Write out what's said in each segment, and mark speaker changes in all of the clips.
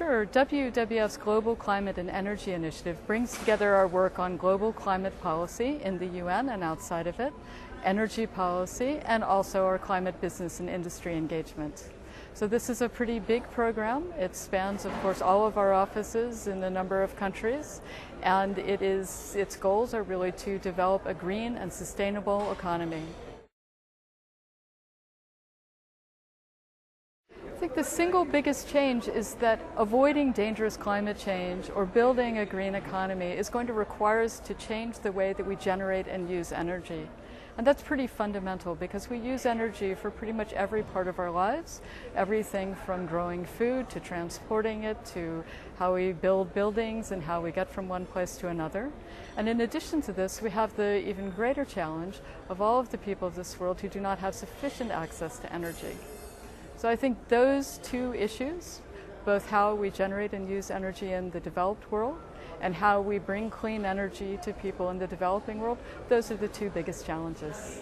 Speaker 1: Sure. WWF's Global Climate and Energy Initiative brings together our work on global climate policy in the UN and outside of it, energy policy, and also our climate business and industry engagement. So this is a pretty big program. It spans, of course, all of our offices in a number of countries, and its goals are really to develop a green and sustainable economy. I think the single biggest change is that avoiding dangerous climate change or building a green economy is going to require us to change the way that we generate and use energy. And that's pretty fundamental because we use energy for pretty much every part of our lives, everything from growing food to transporting it to how we build buildings and how we get from one place to another. And in addition to this, we have the even greater challenge of all of the people of this world who do not have sufficient access to energy. So I think those two issues, both how we generate and use energy in the developed world and how we bring clean energy to people in the developing world, those are the two biggest challenges.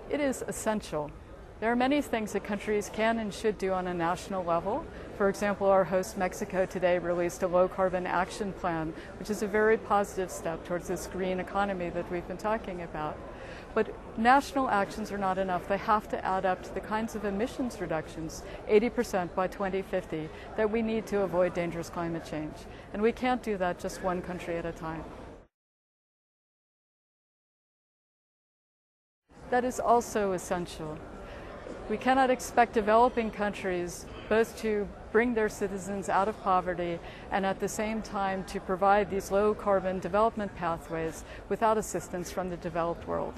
Speaker 1: It is essential. There are many things that countries can and should do on a national level. For example, our host Mexico today released a low-carbon action plan, which is a very positive step towards this green economy that we've been talking about. But national actions are not enough. They have to add up to the kinds of emissions reductions, 80% by 2050, that we need to avoid dangerous climate change. And we can't do that just one country at a time. That is also essential. We cannot expect developing countries both to bring their citizens out of poverty and at the same time to provide these low-carbon development pathways without assistance from the developed world.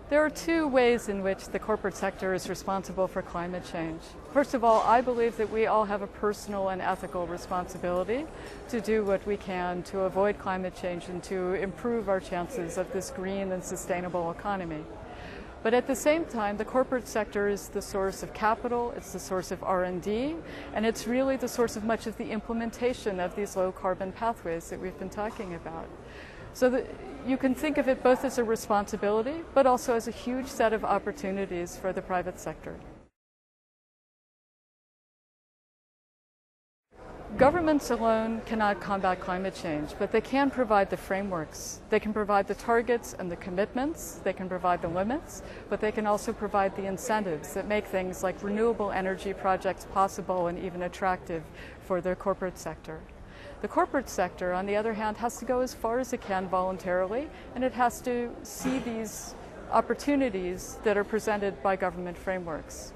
Speaker 1: There are two ways in which the corporate sector is responsible for climate change. First of all, I believe that we all have a personal and ethical responsibility to do what we can to avoid climate change and to improve our chances of this green and sustainable economy. But at the same time, the corporate sector is the source of capital, it's the source of R&D, and it's really the source of much of the implementation of these low-carbon pathways that we've been talking about. So you can think of it both as a responsibility, but also as a huge set of opportunities for the private sector. Governments alone cannot combat climate change, but they can provide the frameworks. They can provide the targets and the commitments, they can provide the limits, but they can also provide the incentives that make things like renewable energy projects possible and even attractive for the corporate sector. The corporate sector, on the other hand, has to go as far as it can voluntarily, and it has to see these opportunities that are presented by government frameworks.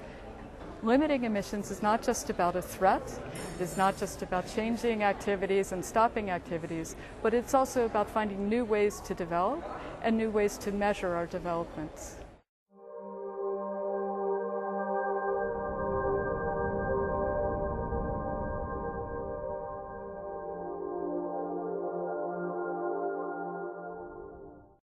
Speaker 1: Limiting emissions is not just about a threat, it's not just about changing activities and stopping activities, but it's also about finding new ways to develop and new ways to measure our developments.